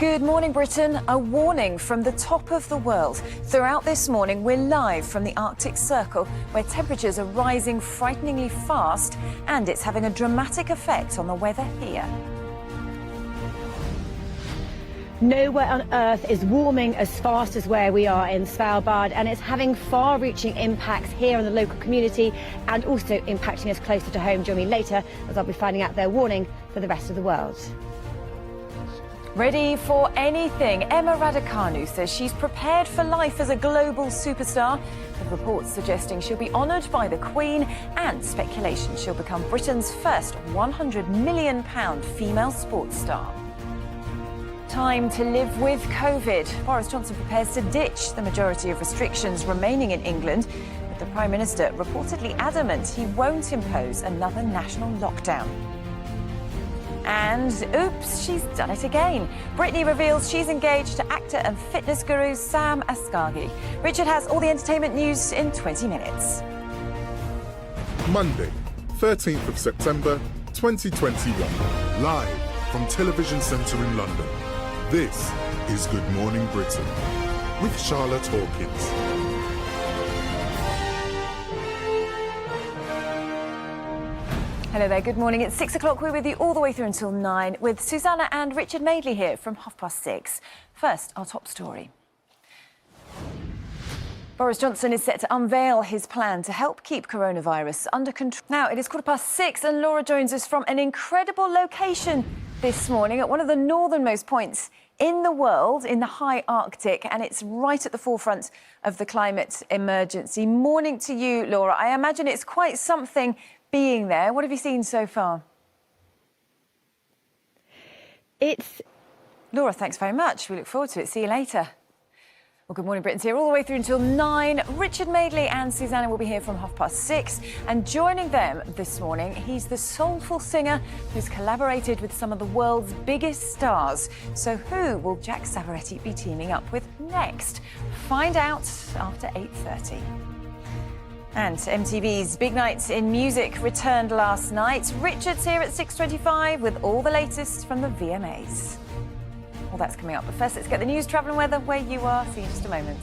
Good morning, Britain. A warning from the top of the world. Throughout this morning, we're live from the Arctic Circle, where temperatures are rising frighteningly fast, and it's having a dramatic effect on the weather here. Nowhere on Earth is warming as fast as where we are in Svalbard, and it's having far-reaching impacts here in the local community and also impacting us closer to home. Join me later as I'll be finding out their warning for the rest of the world. Ready for anything, Emma Raducanu says she's prepared for life as a global superstar, with reports suggesting she'll be honoured by the Queen and speculation she'll become Britain's first £100 million female sports star. Time to live with COVID. Boris Johnson prepares to ditch the majority of restrictions remaining in England, with the Prime Minister reportedly adamant he won't impose another national lockdown. And oops, she's done it again. Britney reveals she's engaged to actor and fitness guru Sam Asghari. Richard has all the entertainment news in 20 minutes. Monday, 13th of September, 2021. Live from Television Centre in London. This is Good Morning Britain with Charlotte Hawkins. Hello there, good morning. It's 6 o'clock. We're with you all the way through until 9 with Susanna and Richard Madeley here from 6:30. First, our top story. Boris Johnson is set to unveil his plan to help keep coronavirus under control. Now, it is 6:15 and Laura joins us from an incredible location this morning at one of the northernmost points in the world, in the high Arctic, and it's right at the forefront of the climate emergency. Morning to you, Laura. I imagine it's quite something being there. What have you seen so far? Laura, thanks very much. We look forward to it. See you later. Well, Good Morning Britain's here all the way through until 9. Richard Madeley and Susanna will be here from 6:30. And joining them this morning, he's the soulful singer who's collaborated with some of the world's biggest stars. So who will Jack Savaretti be teaming up with next? Find out after 8:30. And MTV's Big Nights in Music returned last night. Richard's here at 6:25 with all the latest from the VMAs. Well, that's coming up. But first, let's get the news, travel and weather where you are. See you in just a moment.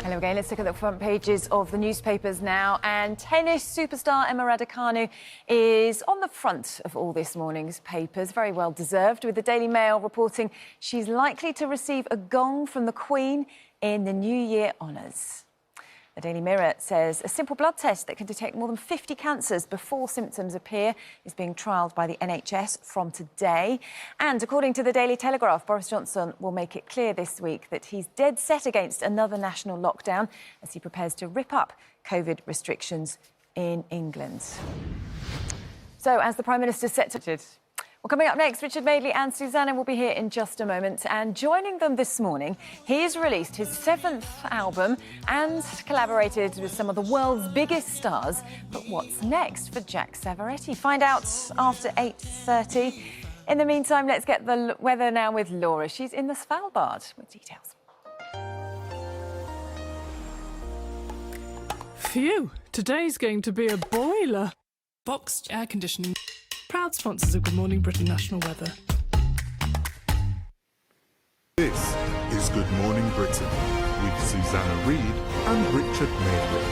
Hello again. Let's look at the front pages of the newspapers now. And tennis superstar Emma Raducanu is on the front of all this morning's papers. Very well deserved, with the Daily Mail reporting she's likely to receive a gong from the Queen in the New Year honours. The Daily Mirror says a simple blood test that can detect more than 50 cancers before symptoms appear is being trialled by the NHS from today. And according to the Daily Telegraph, Boris Johnson will make it clear this week that he's dead set against another national lockdown as he prepares to rip up COVID restrictions in England. So, as the Prime Minister set to... Well, coming up next, Richard Madeley and Susanna will be here in just a moment. And joining them this morning, he's released his 7th album and collaborated with some of the world's biggest stars. But what's next for Jack Savaretti? Find out after 8:30. In the meantime, let's get the weather now with Laura. She's in the Svalbard with details. Phew, today's going to be a boiler. Boxed air conditioning. Proud sponsors of Good Morning Britain National Weather. This is Good Morning Britain with Susanna Reid and Richard Madeley.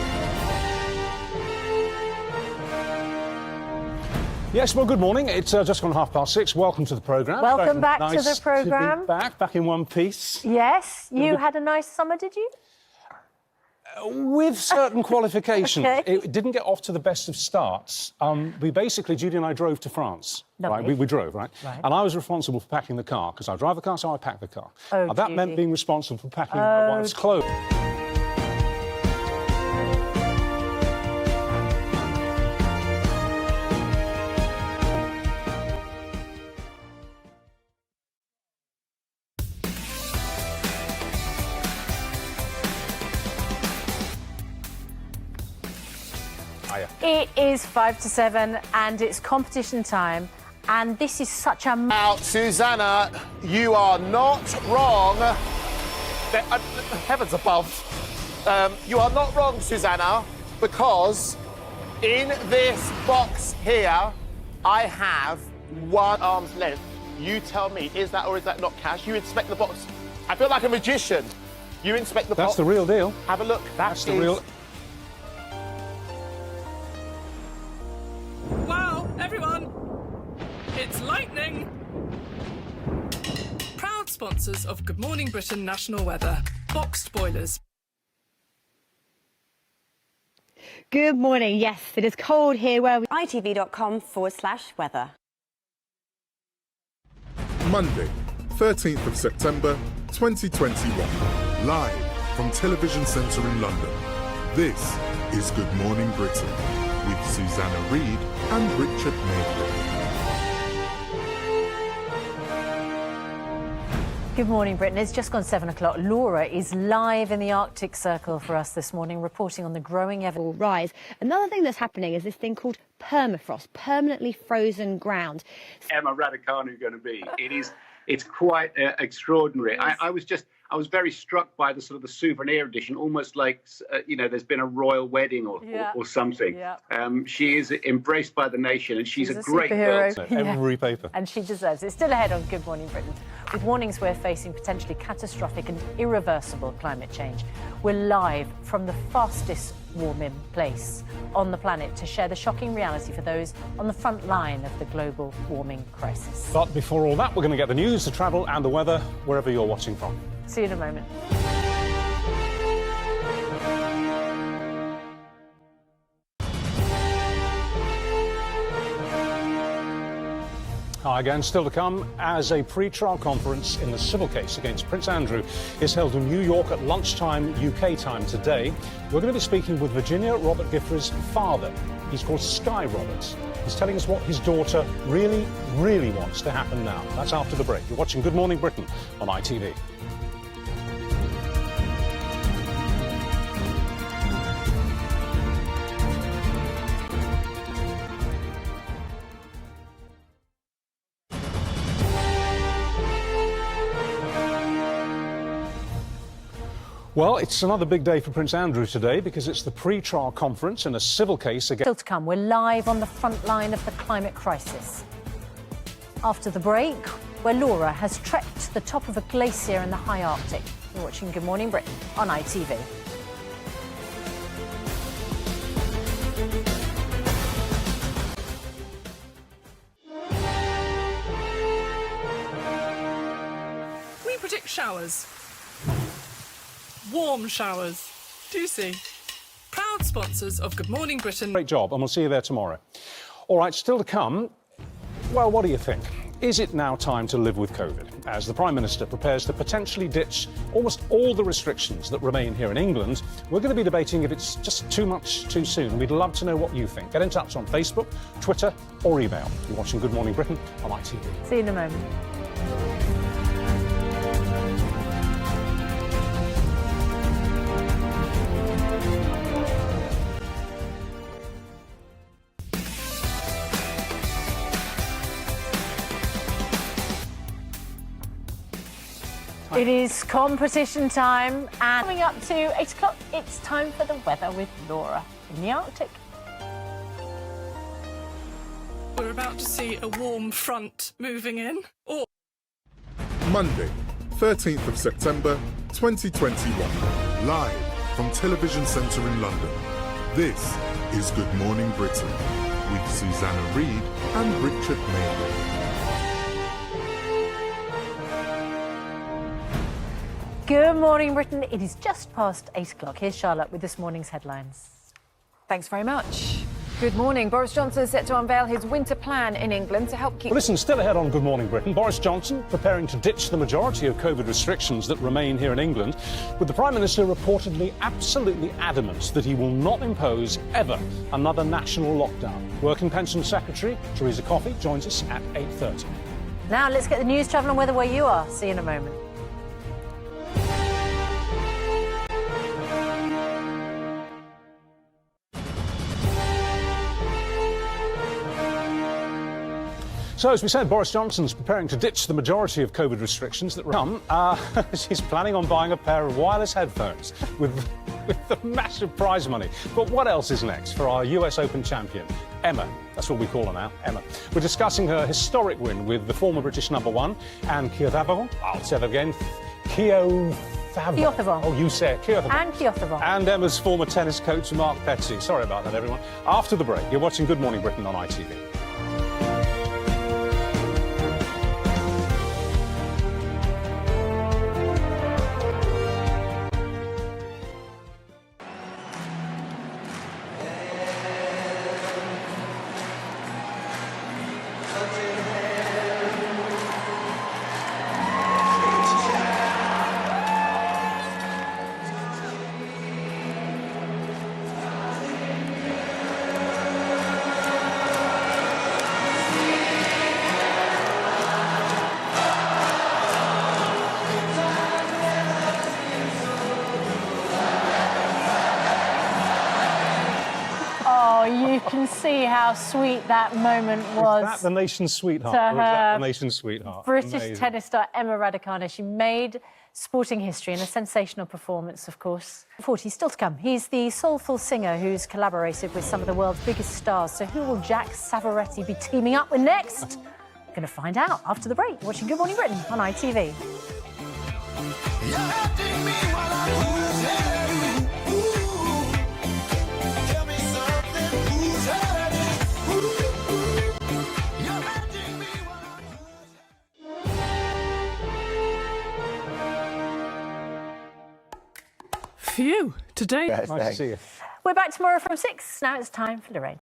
Yes, well, good morning. It's just gone 6:30. Welcome to the programme. Welcome back nice to the programme. To be back in one piece. Yes, you had a nice summer, did you? With certain qualifications. Okay. It didn't get off to the best of starts. We basically, Judy and I drove to France. Lovely. Right? We drove, right? And I was responsible for packing the car, because I drive the car, so I pack the car. Oh, that meant being responsible for packing my wife's clothes. It is 5 to 7 and it's competition time. And this is such a... Now, Susanna, you are not wrong. Heavens above. You are not wrong, Susanna, because in this box here, I have 1 arm's length. You tell me, is that or is that not cash? You inspect the box. I feel like a magician. You inspect the box. That's the real deal. Have a look. That's the real... Wow, everyone! It's lightning! Proud sponsors of Good Morning Britain National Weather. Boxed boilers. Good morning. Yes, it is cold here where we... itv.com/weather. Monday, 13th of September 2021. Live from Television Centre in London. This is Good Morning Britain with Susanna Reid and Richard Madeley. Good morning, Britain. It's just gone 7 o'clock. Laura is live in the Arctic Circle for us this morning, reporting on the growing evidence. rise. Another thing that's happening is this thing called permafrost, permanently frozen ground. Emma Raducanu going to be? It's quite extraordinary. I was very struck by the sort of the souvenir edition, almost like there's been a royal wedding or something. Yeah. She is embraced by the nation, and she's a great superhero. girl. Every paper. And she deserves it. Still ahead on Good Morning Britain, with warnings we're facing potentially catastrophic and irreversible climate change. We're live from the fastest warming place on the planet to share the shocking reality for those on the front line of the global warming crisis. But before all that, we're going to get the news, the travel and the weather wherever you're watching from. See you in a moment. Hi again, still to come, as a pre-trial conference in the civil case against Prince Andrew is held in New York at lunchtime UK time today. We're going to be speaking with Virginia Robert Gifford's father. He's called Sky Roberts. He's telling us what his daughter really, really wants to happen now. That's after the break. You're watching Good Morning Britain on ITV. Well, it's another big day for Prince Andrew today because it's the pre-trial conference in a civil case against... Still to come, we're live on the front line of the climate crisis. After the break, where Laura has trekked to the top of a glacier in the high Arctic. You're watching Good Morning Britain on ITV. We predict showers. Warm showers. Do you see? Proud sponsors of Good Morning Britain. Great job, and we'll see you there tomorrow. All right, still to come. Well, what do you think? Is it now time to live with COVID? As the Prime Minister prepares to potentially ditch almost all the restrictions that remain here in England, we're going to be debating if it's just too much too soon. And we'd love to know what you think. Get in touch on Facebook, Twitter or email. You're watching Good Morning Britain on ITV. See you in a moment. It is competition time, and coming up to 8 o'clock, it's time for the weather with Laura in the Arctic. We're about to see a warm front moving in. Or Monday, 13th of September 2021. Live from Television Centre in London. This is Good Morning Britain with Susanna Reid and Richard Madeley. Good morning, Britain. It is just past 8 o'clock. Here's Charlotte with this morning's headlines. Thanks very much. Good morning. Boris Johnson is set to unveil his winter plan in England to help keep... Well, listen, still ahead on Good Morning Britain, Boris Johnson preparing to ditch the majority of COVID restrictions that remain here in England, with the Prime Minister reportedly absolutely adamant that he will not impose, ever, another national lockdown. Work and Pension Secretary Theresa Coffey joins us at 8:30. Now let's get the news, travel and weather where you are. See you in a moment. So, as we said, Boris Johnson's preparing to ditch the majority of COVID restrictions that come. She's planning on buying a pair of wireless headphones with the massive prize money. But what else is next for our US Open champion, Emma? That's what we call her now, Emma. We're discussing her historic win with the former British #1 and Kyothavo. I'll say that again. Kyothavo. Oh, you say it. Kyothavo. And Kyothavo. And Emma's former tennis coach, Mark Petty. Sorry about that, everyone. After the break, you're watching Good Morning Britain on ITV. You can see how sweet that moment was. Is that the nation's sweetheart? To Or is that her the nation's sweetheart? British Amazing. tennis star Emma Raducanu. She made sporting history in a sensational performance, of course. 40 still to come. He's the soulful singer who's collaborated with some of the world's biggest stars. So who will Jack Savoretti be teaming up with next? We're going to find out after the break. Watching Good Morning Britain on ITV. Phew, today. Nice to see you. We're back tomorrow from 6. Now it's time for Lorraine.